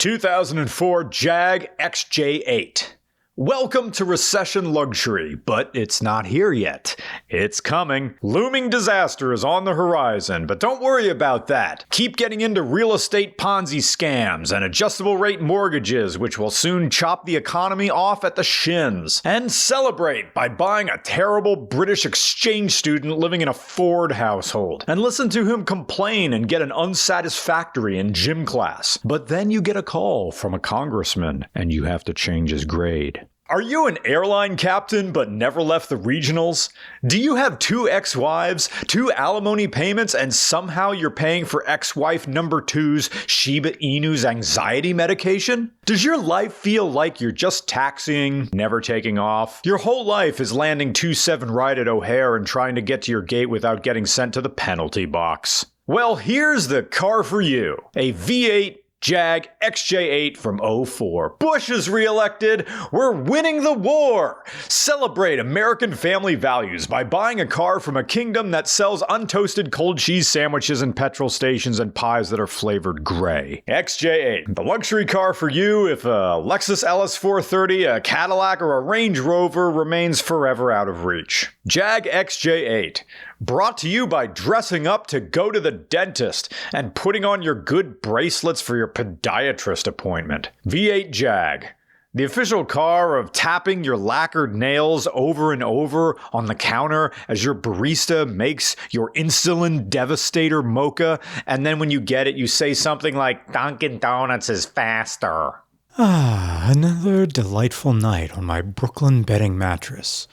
2004 Jag XJ8. Welcome to recession luxury, but it's not here yet. It's coming. Looming disaster is on the horizon, but don't worry about that. Keep getting into real estate Ponzi scams and adjustable rate mortgages, which will soon chop the economy off at the shins. And celebrate by buying a terrible British exchange student living in a Ford household. And listen to him complain and get an unsatisfactory in gym class. But then you get a call from a congressman, and you have to change his grade. Are you an airline captain but never left the regionals? Do you have 2 ex-wives, 2 alimony payments, and somehow you're paying for ex-wife number 2's Shiba Inu's anxiety medication? Does your life feel like you're just taxiing, never taking off? Your whole life is landing 2-7 right at O'Hare and trying to get to your gate without getting sent to the penalty box. Well, here's the car for you. A V8 Jag XJ8 from 04. Bush is reelected. We're winning the war. Celebrate American family values by buying a car from a kingdom that sells untoasted cold cheese sandwiches and petrol stations and pies that are flavored gray. XJ8, the luxury car for you if a Lexus LS430, a Cadillac, or a Range Rover remains forever out of reach. Jag XJ8. Brought to you by dressing up to go to the dentist and putting on your good bracelets for your podiatrist appointment. V8 Jag. The official car of tapping your lacquered nails over and over on the counter as your barista makes your insulin devastator mocha, and then when you get it, you say something like, Dunkin' Donuts is faster. Another delightful night on my Brooklyn bedding mattress.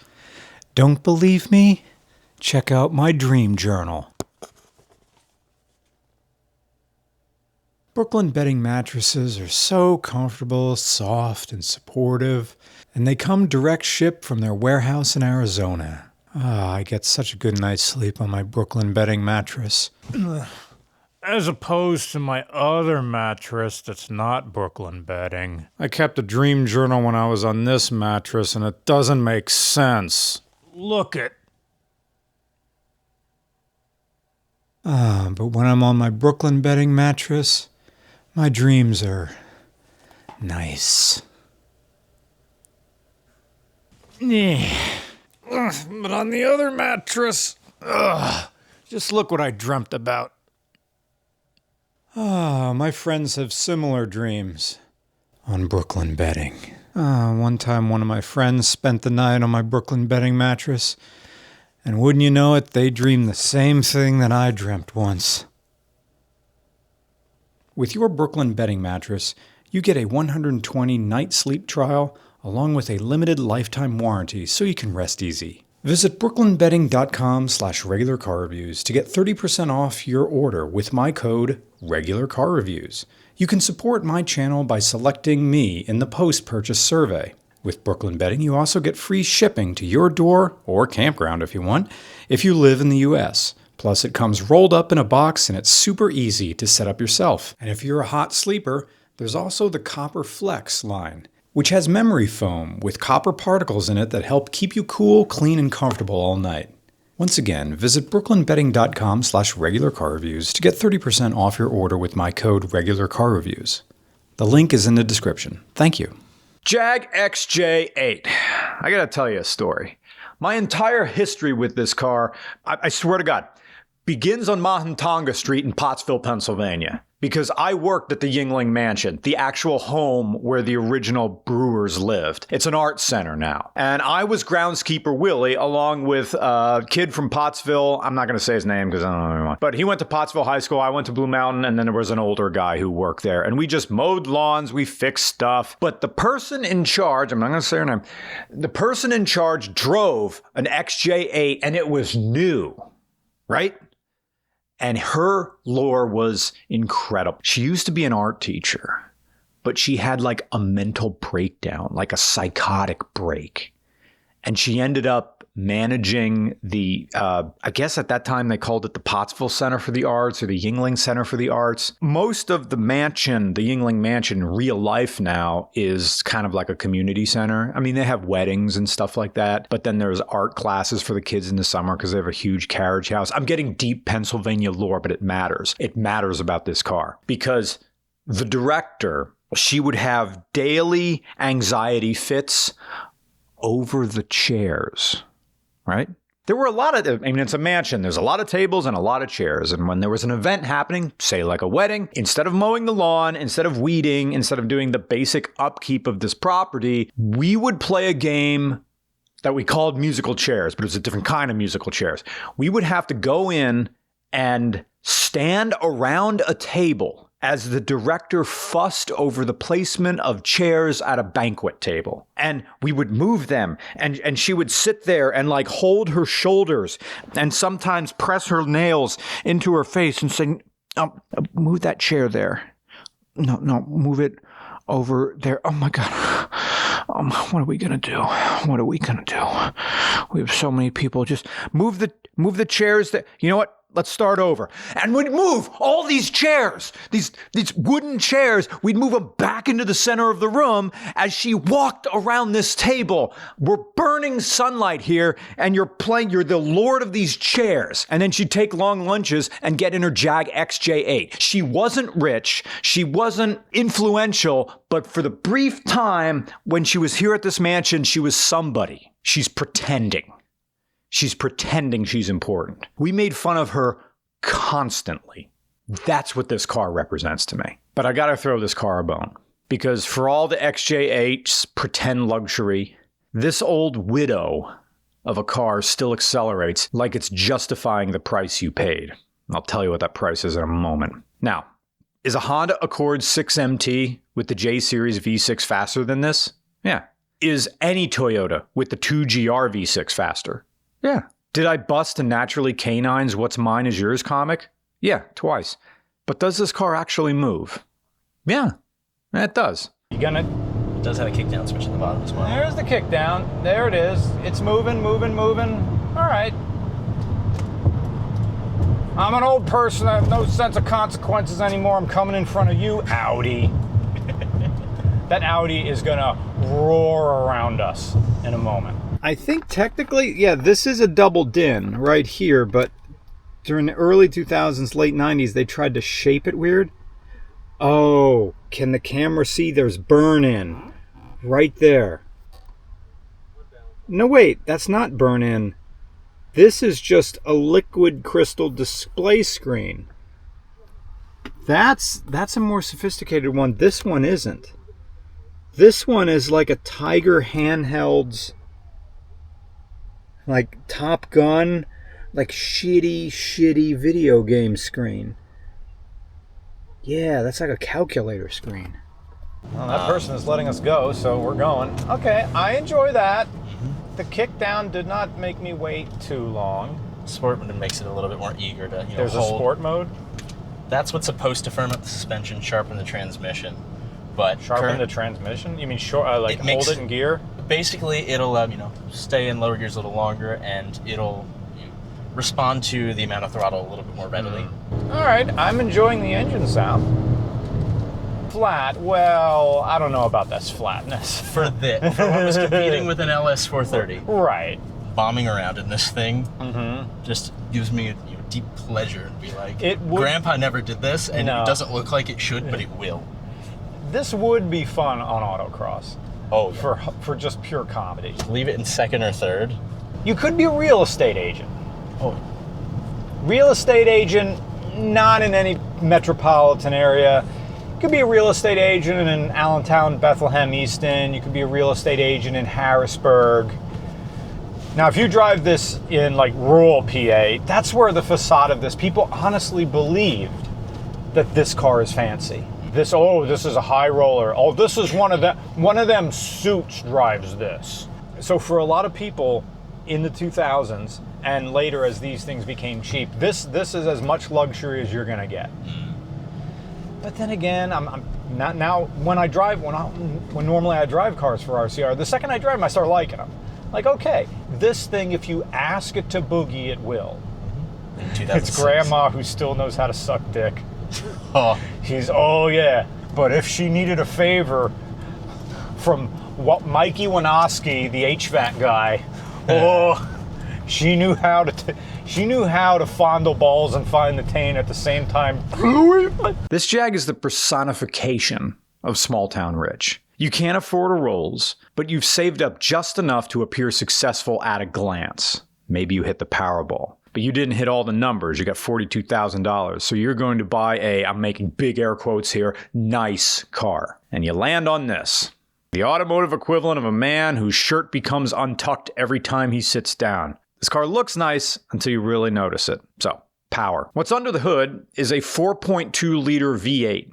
Don't believe me? Check out my dream journal. Brooklyn bedding mattresses are so comfortable, soft, and supportive, and they come direct ship from their warehouse in Arizona. I get such a good night's sleep on my Brooklyn bedding mattress. As opposed to my other mattress that's not Brooklyn bedding. I kept a dream journal when I was on this mattress, and it doesn't make sense. Look at. But when I'm on my Brooklyn bedding mattress, my dreams are nice. But on the other mattress, just look what I dreamt about. My friends have similar dreams on Brooklyn bedding. One time one of my friends spent the night on my Brooklyn bedding mattress, and wouldn't you know it, they dreamed the same thing that I dreamt once. With your Brooklyn bedding mattress, you get a 120-night sleep trial along with a limited lifetime warranty so you can rest easy. Visit brooklynbedding.com/regularcarreviews to get 30% off your order with my code REGULARCARREVIEWS. You can support my channel by selecting me in the post-purchase survey. With Brooklyn Bedding, you also get free shipping to your door, or campground if you want, if you live in the US. Plus, it comes rolled up in a box and it's super easy to set up yourself. And if you're a hot sleeper, there's also the Copper Flex line, which has memory foam with copper particles in it that help keep you cool, clean, and comfortable all night. Once again, visit brooklynbedding.com/regularcarreviews to get 30% off your order with my code REGULARCARREVIEWS. The link is in the description. Thank you. Jag XJ8. I gotta tell you a story. My entire history with this car, I swear to God, begins on Mahantonga Street in Pottsville, Pennsylvania. Because I worked at the Yuengling Mansion, the actual home where the original brewers lived. It's an art center now. And I was groundskeeper Willie, along with a kid from Pottsville. I'm not going to say his name because I don't know anyone. But he went to Pottsville High School, I went to Blue Mountain, and then there was an older guy who worked there. And we just mowed lawns, we fixed stuff. But the person in charge, I'm not going to say her name, the person in charge drove an XJ8 and it was new, right? And her lore was incredible. She used to be an art teacher, but she had like a mental breakdown, like a psychotic break. And she ended up managing the, I guess at that time they called it the Pottsville Center for the Arts or the Yuengling Center for the Arts. Most of the mansion, the Yuengling Mansion in real life now is kind of like a community center. I mean, they have weddings and stuff like that, but then there's art classes for the kids in the summer because they have a huge carriage house. I'm getting deep Pennsylvania lore, but it matters. It matters about this car because the director She would have daily anxiety fits over the chairs, right? There were a lot of, it's a mansion. There's a lot of tables and a lot of chairs. And when there was an event happening, say like a wedding, instead of mowing the lawn, instead of weeding, instead of doing the basic upkeep of this property, we would play a game that we called musical chairs, but it was a different kind of musical chairs. We would have to go in and stand around a table as the director fussed over the placement of chairs at a banquet table. And we would move them, and she would sit there and like hold her shoulders and sometimes press her nails into her face and say, move that chair there. No, move it over there. Oh my God. What are we going to do? What are we going to do? We have so many people. Just move the chairs that, you know what? Let's start over. And we'd move all these chairs, these wooden chairs, we'd move them back into the center of the room as she walked around this table. We're burning sunlight here, and you're the lord of these chairs. And then she'd take long lunches and get in her Jag XJ8. She wasn't rich, she wasn't influential, but for the brief time when she was here at this mansion, she was somebody. She's pretending. She's pretending she's important. We made fun of her constantly. That's what this car represents to me. But I gotta throw this car a bone. Because for all the XJ8's pretend luxury, this old widow of a car still accelerates like it's justifying the price you paid. I'll tell you what that price is in a moment. Now, is a Honda Accord 6MT with the J-Series V6 faster than this? Yeah. Is any Toyota with the 2GR V6 faster? Yeah. Did I bust a Naturally Canine's What's Mine Is Yours comic? Yeah, twice. But does this car actually move? Yeah, it does. It does have a kickdown switch at the bottom as well. There's the kickdown. There it is. It's moving. All right. I'm an old person. I have no sense of consequences anymore. I'm coming in front of you, Audi. That Audi is going to roar around us in a moment. I think technically, yeah, this is a double din right here, but during the early 2000s, late 90s, they tried to shape it weird. Oh, can the camera see there's burn in right there? No, wait, that's not burn in. This is just a liquid crystal display screen. That's a more sophisticated one. This one isn't. This one is like a Tiger handheld's, like Top Gun, like shitty video game screen. Yeah, that's like a calculator screen. Well, that person is letting us go, so we're going. Okay, I enjoy that. The kickdown did not make me wait too long. Sport mode makes it a little bit more eager to, There's hold. a sport mode? That's what's supposed to firm up the suspension, sharpen the transmission. But Sharpen the transmission? You mean hold it in gear? Basically, it'll stay in lower gears a little longer, and it'll respond to the amount of throttle a little bit more readily. All right, I'm enjoying the engine sound. Flat, well, I don't know about this flatness. For what was competing with an LS430. Right. Bombing around in this thing just gives me a deep pleasure to be like, Grandpa never did this, and it doesn't look like it should, but it will. This would be fun on autocross. Oh, yeah. For just pure comedy. Leave it in second or third. You could be a real estate agent. Oh. Real estate agent, not in any metropolitan area. You could be a real estate agent in Allentown, Bethlehem, Easton. You could be a real estate agent in Harrisburg. Now, if you drive this in like rural PA, that's where the facade of this, people honestly believed that this car is fancy. This is a high roller. Oh, this is one of them suits drives this. So for a lot of people in the 2000s and later as these things became cheap, this is as much luxury as you're gonna get. But then again, I'm not now. When normally I drive cars for RCR, the second I drive them, I start liking them. Like, okay, this thing, if you ask it to boogie, it will. It's grandma who still knows how to suck dick. Oh. Yeah. But if she needed a favor from Mikey Winoski, the HVAC guy, she knew how to fondle balls and find the taint at the same time. This Jag is the personification of small town rich. You can't afford a Rolls, but you've saved up just enough to appear successful at a glance. Maybe you hit the Powerball, but you didn't hit all the numbers. You got $42,000. So you're going to buy I'm making big air quotes here, nice car. And you land on this. The automotive equivalent of a man whose shirt becomes untucked every time he sits down. This car looks nice until you really notice it. So, power. What's under the hood is a 4.2-liter V8.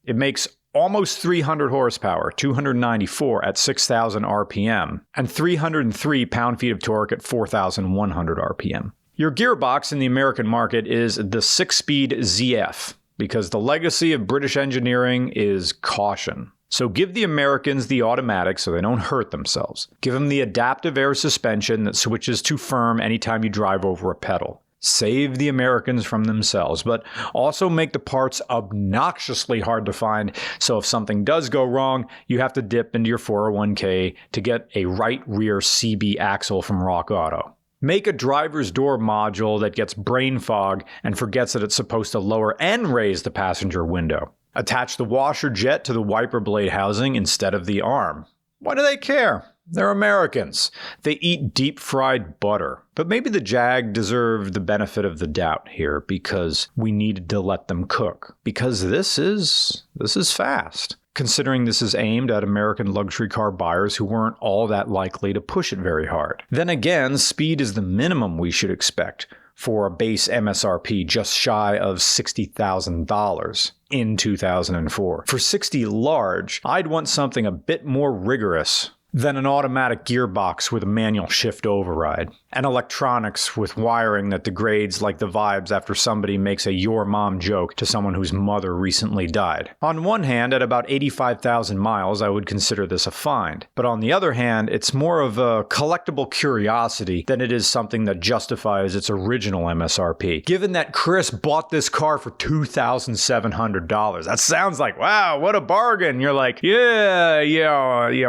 It makes almost 300 horsepower, 294 at 6,000 RPM, and 303 pound-feet of torque at 4,100 RPM. Your gearbox in the American market is the 6-speed ZF, because the legacy of British engineering is caution. So give the Americans the automatic so they don't hurt themselves. Give them the adaptive air suspension that switches to firm anytime you drive over a pedal. Save the Americans from themselves, but also make the parts obnoxiously hard to find, so if something does go wrong, you have to dip into your 401k to get a right rear CB axle from Rock Auto. Make a driver's door module that gets brain fog and forgets that it's supposed to lower and raise the passenger window. Attach the washer jet to the wiper blade housing instead of the arm. Why do they care? They're Americans. They eat deep-fried butter. But maybe the Jag deserved the benefit of the doubt here because we needed to let them cook. Because this is fast. Considering this is aimed at American luxury car buyers who weren't all that likely to push it very hard. Then again, speed is the minimum we should expect for a base MSRP just shy of $60,000 in 2004. For 60 large, I'd want something a bit more rigorous than an automatic gearbox with a manual shift override, and electronics with wiring that degrades like the vibes after somebody makes a your mom joke to someone whose mother recently died. On one hand, at about 85,000 miles, I would consider this a find, but on the other hand, it's more of a collectible curiosity than it is something that justifies its original MSRP. Given that Chris bought this car for $2,700, that sounds like, wow, what a bargain. You're like, yeah,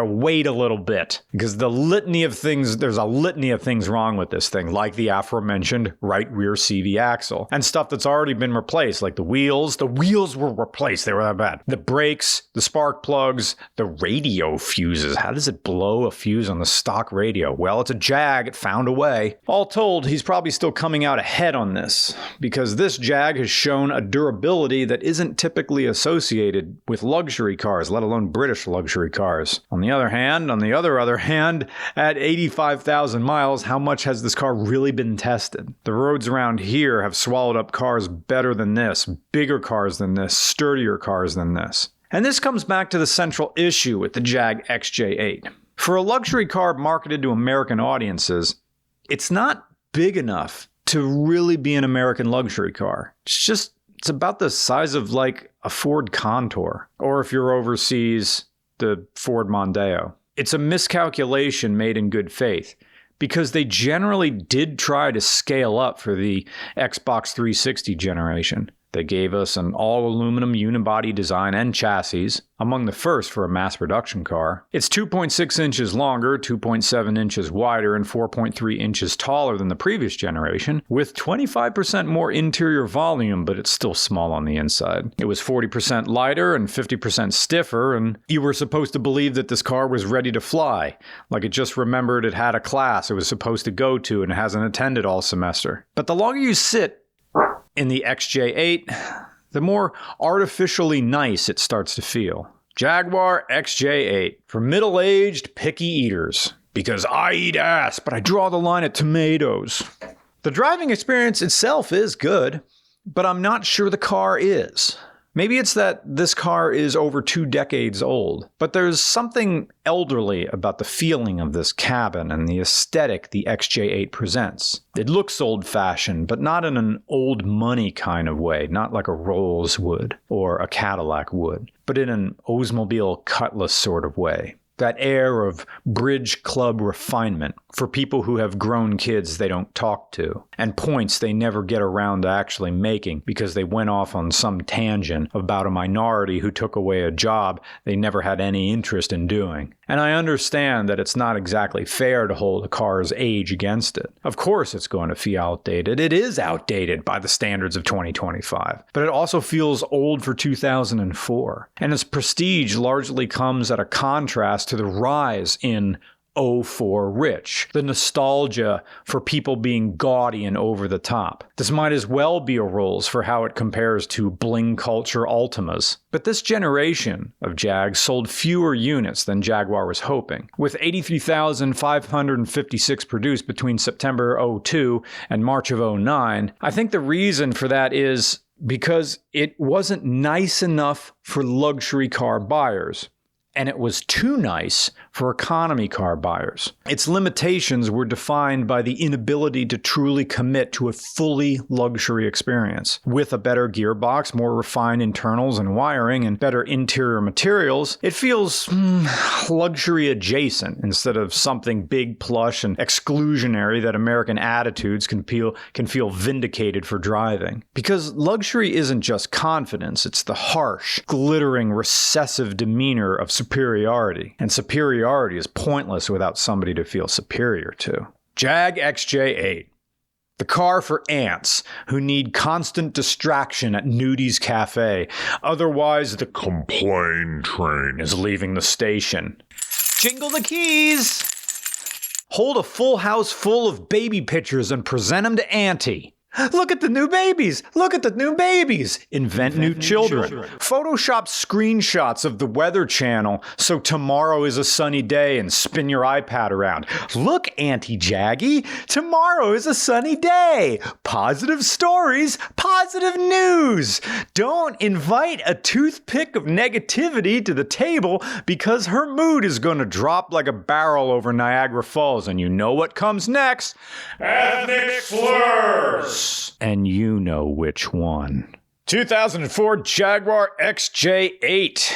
wait a little bit, because there's a litany of things wrong with this thing, like the aforementioned right rear CV axle and stuff that's already been replaced, like the wheels. The wheels were replaced. They were that bad. The brakes, the spark plugs, the radio fuses. How does it blow a fuse on the stock radio? Well, it's a Jag. It found a way. All told, he's probably still coming out ahead on this, because this Jag has shown a durability that isn't typically associated with luxury cars, let alone British luxury cars. On the other hand, at 85,000 miles, how much has this car really been tested? The roads around here have swallowed up cars better than this, bigger cars than this, sturdier cars than this. And this comes back to the central issue with the Jag XJ8. For a luxury car marketed to American audiences, it's not big enough to really be an American luxury car. It's about the size of like a Ford Contour, or if you're overseas, the Ford Mondeo. It's a miscalculation made in good faith, because they generally did try to scale up for the Xbox 360 generation. They gave us an all-aluminum unibody design and chassis, among the first for a mass production car. It's 2.6 inches longer, 2.7 inches wider, and 4.3 inches taller than the previous generation, with 25% more interior volume, but it's still small on the inside. It was 40% lighter and 50% stiffer, and you were supposed to believe that this car was ready to fly, like it just remembered it had a class it was supposed to go to and hasn't attended all semester. But the longer you sit in the XJ8, the more artificially nice it starts to feel. Jaguar XJ8 for middle-aged picky eaters. Because I eat ass, but I draw the line at tomatoes. The driving experience itself is good, but I'm not sure the car is. Maybe it's that this car is over 2 decades old, but there's something elderly about the feeling of this cabin and the aesthetic the XJ8 presents. It looks old-fashioned, but not in an old money kind of way, not like a Rolls would or a Cadillac would, but in an Oldsmobile Cutlass sort of way. That air of bridge club refinement for people who have grown kids they don't talk to, and points they never get around to actually making because they went off on some tangent about a minority who took away a job they never had any interest in doing. And I understand that it's not exactly fair to hold a car's age against it. Of course it's going to feel outdated. It is outdated by the standards of 2025. But it also feels old for 2004. And its prestige largely comes at a contrast to the rise in 04 rich, the nostalgia for people being gaudy and over the top. This might as well be a rules for how it compares to bling culture Ultimas. But this generation of Jags sold fewer units than Jaguar was hoping. With 83,556 produced between September 02 and March of 09, I think the reason for that is because it wasn't nice enough for luxury car buyers. And it was too nice for economy car buyers. Its limitations were defined by the inability to truly commit to a fully luxury experience. With a better gearbox, more refined internals and wiring, and better interior materials, it feels luxury adjacent instead of something big, plush, and exclusionary that American attitudes can feel vindicated for driving. Because luxury isn't just confidence, it's the harsh, glittering, recessive demeanor of superiority. And superiority is pointless without somebody to feel superior to. Jag XJ8. The car for ants who need constant distraction at Nudie's Cafe. Otherwise, the complaint train is leaving the station. Jingle the keys! Hold a full house full of baby pictures and present them to Auntie. Look at the new babies! Look at the new babies! Invent new children. Photoshop screenshots of the Weather Channel so tomorrow is a sunny day and spin your iPad around. Look, Auntie Jaggy, tomorrow is a sunny day. Positive stories, positive news. Don't invite a toothpick of negativity to the table because her mood is going to drop like a barrel over Niagara Falls. And you know what comes next? Ethnic slurs! And you know which one. 2004 Jaguar XJ8.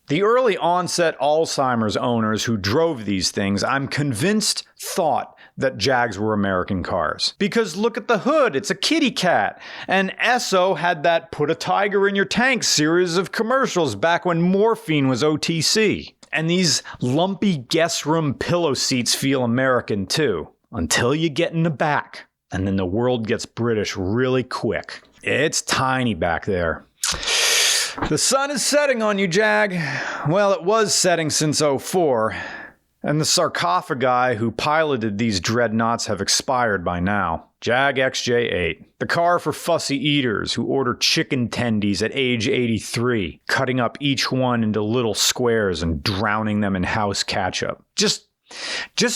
The early onset Alzheimer's owners who drove these things, I'm convinced, thought that Jags were American cars. Because look at the hood, it's a kitty cat. And Esso had that put a tiger in your tank series of commercials back when morphine was OTC. And these lumpy guest room pillow seats feel American too. Until you get in the back. And then the world gets British really quick. It's tiny back there. The sun is setting on you, Jag. Well, it was setting since 04. And the sarcophagi who piloted these dreadnoughts have expired by now. Jag XJ8. The car for fussy eaters who order chicken tendies at age 83, cutting up each one into little squares and drowning them in house ketchup. Just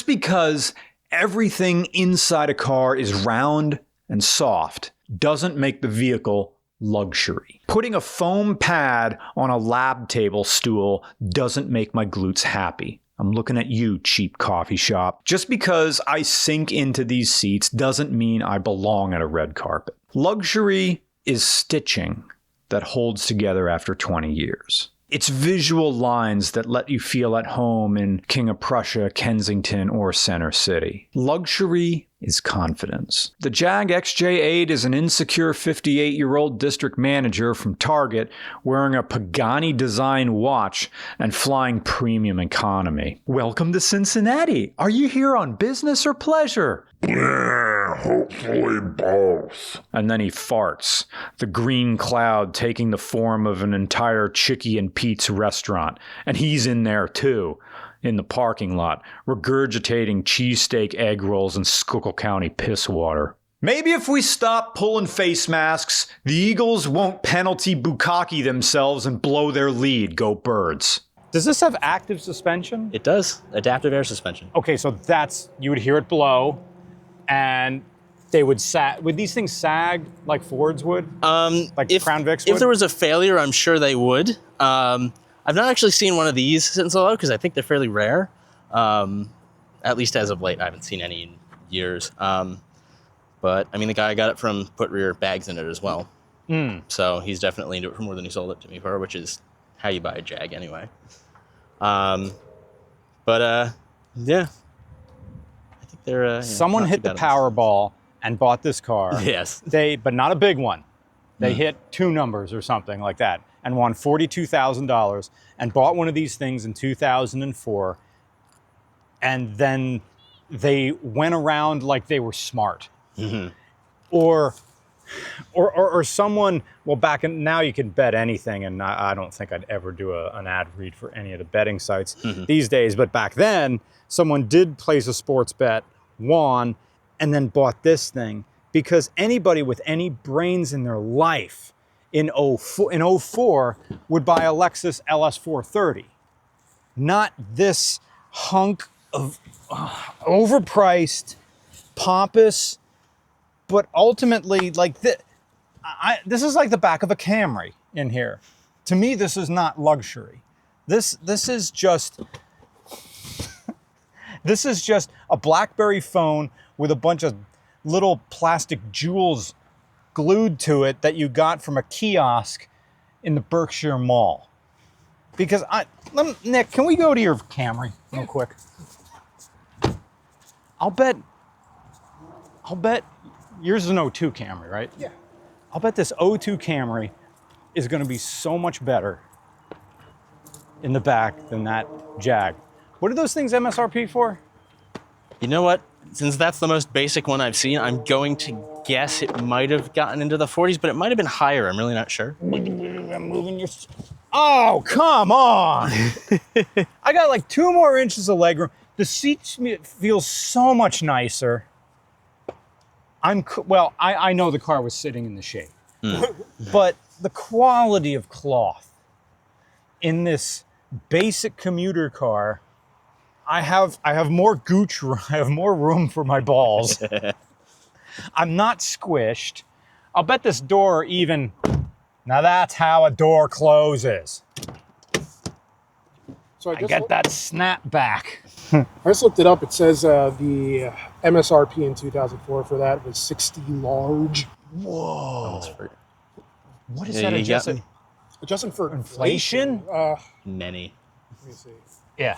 because everything inside a car is round and soft doesn't make the vehicle luxury. Putting a foam pad on a lab table stool doesn't make my glutes happy. I'm looking at you, cheap coffee shop. Just because I sink into these seats doesn't mean I belong at a red carpet. Luxury is stitching that holds together after 20 years. It's visual lines that let you feel at home in King of Prussia, Kensington, or Center City. Luxury is confidence. The Jag XJ8 is an insecure 58-year-old district manager from Target wearing a Pagani design watch and flying premium economy. Welcome to Cincinnati. Are you here on business or pleasure? Yeah, hopefully both. And then he farts, the green cloud taking the form of an entire Chicky and Pete's restaurant. And he's in there too, in the parking lot, regurgitating cheesesteak egg rolls and Schuylkill County piss water. Maybe if we stop pulling face masks, the Eagles won't penalty bukkake themselves and blow their lead. Go Birds. Does this have active suspension? It does. Adaptive air suspension. Okay, so you would hear it blow, and they would sag. Would these things sag like Fords would? Like Crown Vics would? If there was a failure, I'm sure they would. I've not actually seen one of these since a because I think they're fairly rare. At least as of late, I haven't seen any in years. But I mean, the guy got it from put rear bags in it as well. So he's definitely into it for more than he sold it to me for, which is how you buy a Jag anyway. But yeah, I think they're Someone not hit too the bad on this. Powerball and bought this car. Yes. But not a big one. They hit 2 numbers or something like that and won $42,000 and bought one of these things in 2004. And then they went around like they were smart. Or someone, well, now you can bet anything, and I don't think I'd ever do an ad read for any of the betting sites these days, but back then, someone did place a sports bet, won, and then bought this thing, because anybody with any brains in their life in 04 would buy a Lexus LS430, not this hunk of overpriced, pompous, but ultimately, like this is like the back of a Camry in here. To me, this is not luxury. This is just this is just a BlackBerry phone with a bunch of little plastic jewels glued to it that you got from a kiosk in the Berkshire Mall. Because Nick, can we go to your Camry real quick? I'll bet yours is an 02 Camry, right? Yeah. I'll bet this 02 Camry is going to be so much better in the back than that Jag. What are those things MSRP for? You know what? Since that's the most basic one I've seen, I'm going to guess it might have gotten into the 40s, but it might have been higher. I'm really not sure. I'm moving your... Oh, come on! I got like 2 more inches of legroom. The seat feels so much nicer. I know the car was sitting in the shade, but the quality of cloth in this basic commuter car, I have more gooch room, I have more room for my balls. I'm not squished. I'll bet this door even, now that's how a door closes. So I get that snap back. I just looked it up. It says the MSRP in 2004 for that was 60 large. Whoa. What is Yeah, that you got adjusting? me. Adjusting for Inflation? Many. Let me see. Yeah.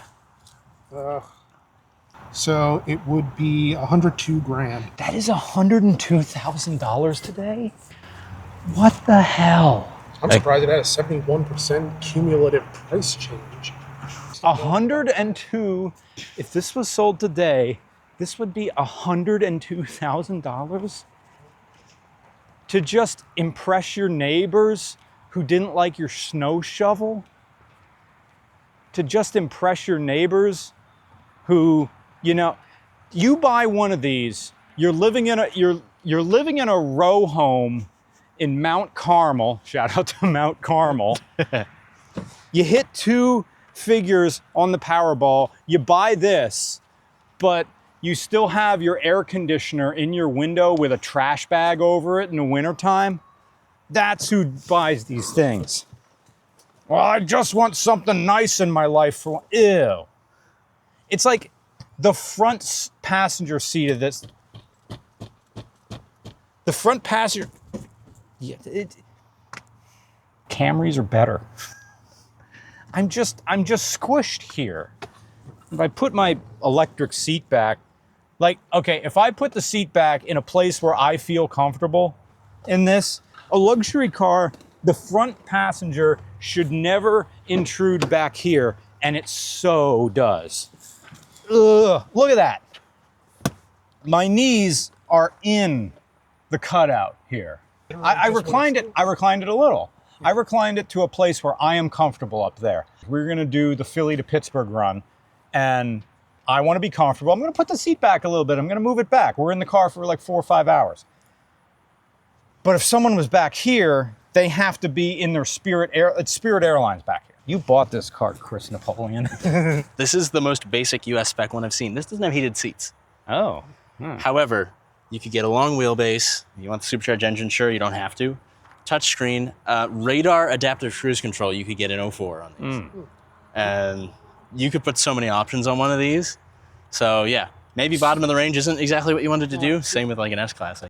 So it would be 102 grand. That is $102,000 today? What the hell? I'm surprised it had a 71% cumulative price change. 102. If this was sold today, this would be $102,000 to just impress your neighbors who didn't like your snow shovel, to just impress your neighbors who, you buy one of these, you're living in a row home in Mount Carmel. Shout out to Mount Carmel. You hit 2 figures on the Powerball, you buy this, but you still have your air conditioner in your window with a trash bag over it in the wintertime. That's who buys these things. Well, I just want something nice in my life. Ew. It's like the front passenger seat of this. The front passenger. Yeah, Camrys are better. I'm just squished here. If I put my electric seat back, if I put the seat back in a place where I feel comfortable in this, a luxury car, the front passenger should never intrude back here, and it so does. Ugh, look at that. My knees are in the cutout here. I reclined it a little. I reclined it to a place where I am comfortable up there. We're gonna do the Philly to Pittsburgh run, and I wanna be comfortable. I'm gonna put the seat back a little bit. I'm gonna move it back. We're in the car for like 4 or 5 hours. But if someone was back here, they have to be in their Spirit Airlines back here. You bought this car, Chris Napoleon. This is the most basic US spec one I've seen. This doesn't have heated seats. Oh. However, you could get a long wheelbase. You want the supercharged engine? Sure, you don't have to. Touchscreen, radar adaptive cruise control, you could get an 04 on these. And you could put so many options on one of these. So yeah, maybe bottom of the range isn't exactly what you wanted to do. Same with like an S-Class.